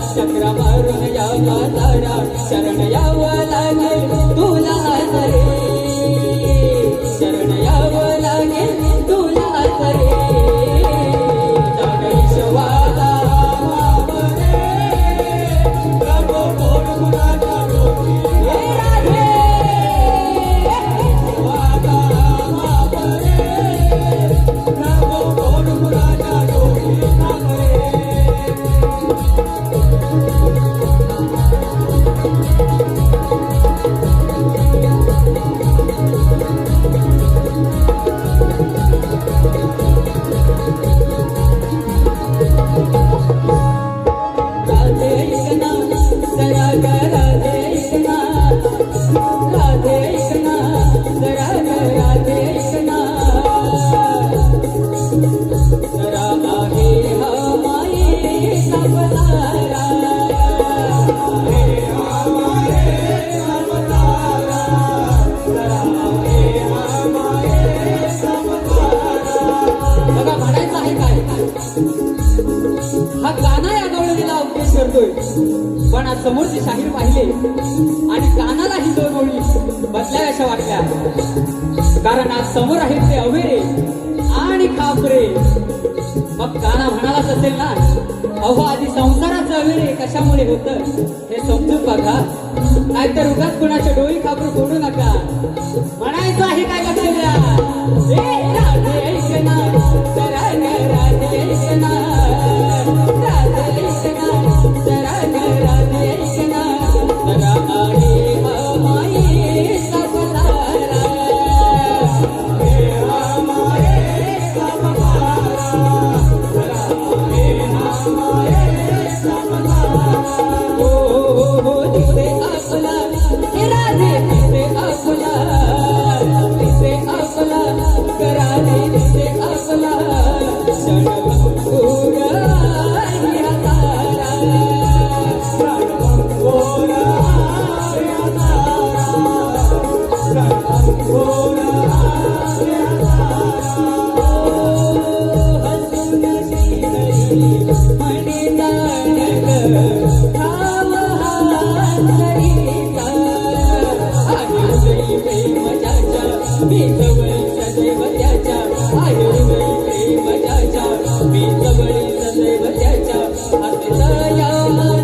चक्र मारून या तारा शरण यावं लागेल तुला तरी, शरण यावं लागेल तुला तरी. जगदीश्वरा मावळे प्रभू कोण कुणाचा डोकी, हे राधे जगदीश्वरा मावळे प्रभू कोण कुणाचा डोकी नागरे. हा गाणा या गवळणीला उपदेश करतोय, पण आज समोरचे शाहीर पाहिले आणि गाण्याला ही दोन ओळी बदलाव्याशा वाटल्या. कारण आज समोर आहेत ते अवेरे आणि खापरे. मग गाणं म्हणालाच असेल ना, अहो आधी संसाराचं अवेरे कशामुळे होतं हे समजून बघा, नाहीतर उगाच कुणाच्या डोळी खापरू फोडू नका. म्हणायचं आहे काय लक्ष द्या, राधे ऐकना जरा राधे ऐकना, राधे ऐकना जरा राधे ऐकना, जरा आहे माये सावधारा, माये सावधारा, जरा आहे माये सावधारा. हो दिसे आपला हे राधे दिसे आपला, दिसे आपला कर सदैव त्याच्या हाती दया